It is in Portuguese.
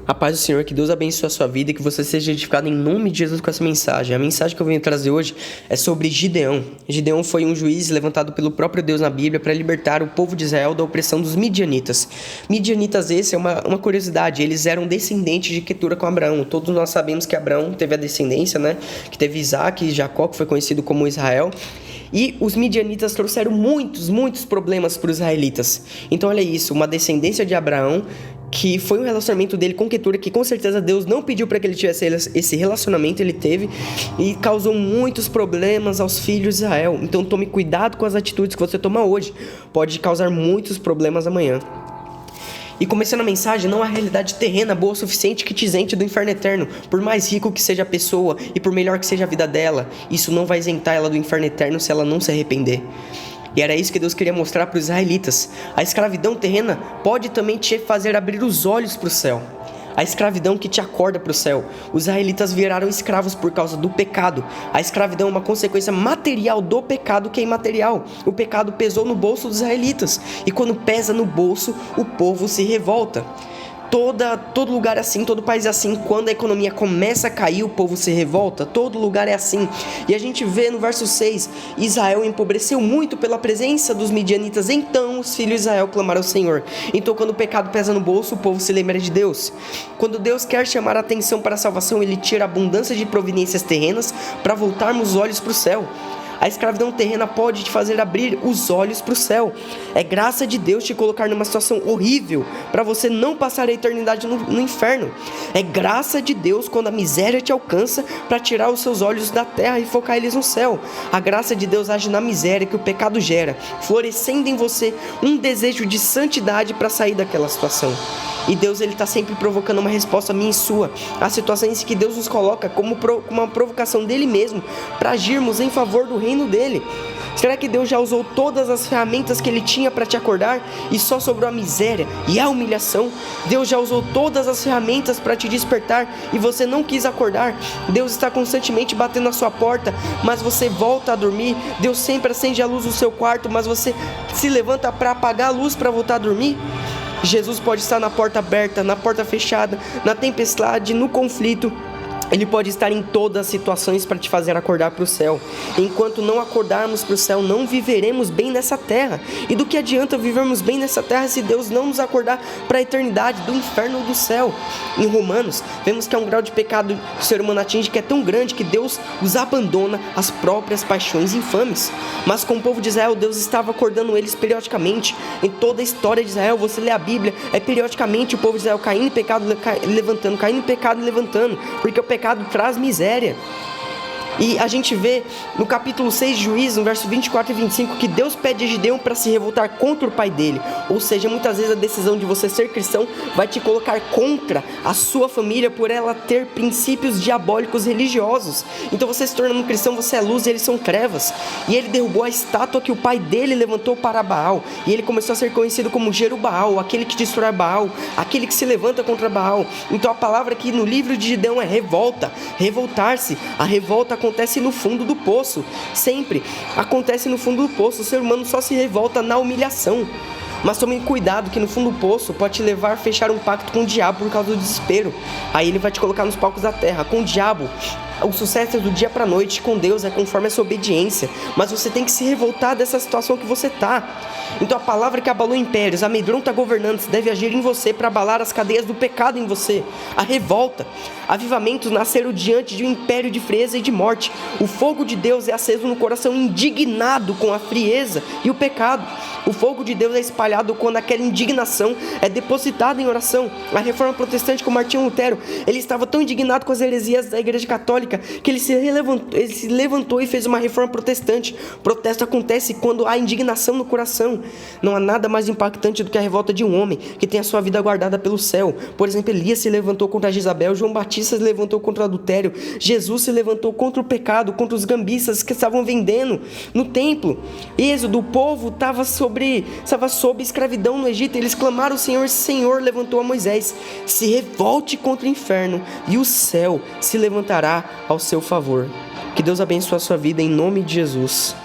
A paz do Senhor, que Deus abençoe a sua vida e que você seja edificado em nome de Jesus com essa mensagem. A mensagem que eu venho trazer hoje é sobre Gideão. Gideão foi um juiz levantado pelo próprio Deus na Bíblia para libertar o povo de Israel da opressão dos midianitas. Midianitas, esse é uma curiosidade, eles eram descendentes de Quetura com Abraão. Todos nós sabemos que Abraão teve a descendência, né? Que teve Isaac e Jacó, que foi conhecido como Israel. E os midianitas trouxeram muitos problemas para os israelitas. Então olha isso, uma descendência de Abraão, que foi um relacionamento dele com Quetura, que com certeza Deus não pediu para que ele tivesse esse relacionamento, ele teve, e causou muitos problemas aos filhos de Israel. Então tome cuidado com as atitudes que você toma hoje, pode causar muitos problemas amanhã. E começando a mensagem, não há realidade terrena boa o suficiente que te isente do inferno eterno. Por mais rico que seja a pessoa e por melhor que seja a vida dela, isso não vai isentar ela do inferno eterno se ela não se arrepender. E era isso que Deus queria mostrar para os israelitas. A escravidão terrena pode também te fazer abrir os olhos para o céu. A escravidão que te acorda para o céu. Os israelitas viraram escravos por causa do pecado. A escravidão é uma consequência material do pecado que é imaterial. O pecado pesou no bolso dos israelitas. E quando pesa no bolso, o povo se revolta. Todo lugar é assim, todo país é assim. Quando a economia começa a cair, o povo se revolta. Todo lugar é assim. E a gente vê no verso 6, Israel empobreceu muito pela presença dos midianitas. Então os filhos de Israel clamaram ao Senhor. Então quando o pecado pesa no bolso, o povo se lembra de Deus. Quando Deus quer chamar a atenção para a salvação, Ele tira a abundância de providências terrenas para voltarmos os olhos para o céu. A escravidão terrena pode te fazer abrir os olhos para o céu. É graça de Deus te colocar numa situação horrível para você não passar a eternidade no inferno. É graça de Deus quando a miséria te alcança para tirar os seus olhos da terra e focar eles no céu. A graça de Deus age na miséria que o pecado gera, florescendo em você um desejo de santidade para sair daquela situação. E Deus, Ele está sempre provocando uma resposta minha e sua. Há situações que Deus nos coloca como uma provocação dEle mesmo para agirmos em favor do reino dEle. Será que Deus já usou todas as ferramentas que Ele tinha para te acordar e só sobrou a miséria e a humilhação? Deus já usou todas as ferramentas para te despertar e você não quis acordar? Deus está constantemente batendo na sua porta, mas você volta a dormir? Deus sempre acende a luz do seu quarto, mas você se levanta para apagar a luz para voltar a dormir? Jesus pode estar na porta aberta, na porta fechada, na tempestade, no conflito. Ele pode estar em todas as situações para te fazer acordar para o céu. Enquanto não acordarmos para o céu, não viveremos bem nessa terra. E do que adianta vivermos bem nessa terra se Deus não nos acordar para a eternidade, do inferno ou do céu? Em Romanos, vemos que há um grau de pecado que o ser humano atinge que é tão grande que Deus os abandona às próprias paixões infames. Mas com o povo de Israel, Deus estava acordando eles periodicamente. Em toda a história de Israel, você lê a Bíblia, é periodicamente o povo de Israel caindo em pecado, levantando, caindo em pecado e levantando, porque o pecado traz miséria. E a gente vê no capítulo 6 de Juízes, no verso 24 e 25, que Deus pede a Gideão para se revoltar contra o pai dele. Ou seja, muitas vezes a decisão de você ser cristão vai te colocar contra a sua família por ela ter princípios diabólicos religiosos. Então você se tornando um cristão, você é luz e eles são trevas. E ele derrubou a estátua que o pai dele levantou para Baal. E ele começou a ser conhecido como Jerubaal, aquele que destrói Baal, aquele que se levanta contra Baal. Então a palavra aqui no livro de Gideão é revolta, revoltar-se. A revolta acontece no fundo do poço, sempre acontece no fundo do poço. O ser humano só se revolta na humilhação. Mas tome cuidado que no fundo do poço pode te levar a fechar um pacto com o diabo por causa do desespero. Aí ele vai te colocar nos palcos da terra. Com o diabo, o sucesso é do dia para a noite. Com Deus é conforme a sua obediência. Mas você tem que se revoltar dessa situação que você está. Então a palavra que abalou impérios, amedronta governantes, deve agir em você para abalar as cadeias do pecado em você. A revolta. Avivamentos nasceram diante de um império de frieza e de morte. O fogo de Deus é aceso no coração indignado com a frieza e o pecado. O fogo de Deus é espalhado quando aquela indignação é depositada em oração. A reforma protestante com Martinho Lutero, ele estava tão indignado com as heresias da igreja católica que ele se levantou e fez uma reforma protestante. Protesto acontece quando há indignação no coração. Não há nada mais impactante do que a revolta de um homem que tem a sua vida guardada pelo céu. Por exemplo, Elias se levantou contra Jezabel, João Batista se levantou contra o adultério, Jesus se levantou contra o pecado, contra os gambistas que estavam vendendo no templo. Êxodo, o povo estava sob escravidão no Egito. Eles clamaram ao Senhor, Senhor levantou a Moisés: se revolte contra o inferno e o céu se levantará ao seu favor. Que Deus abençoe a sua vida em nome de Jesus.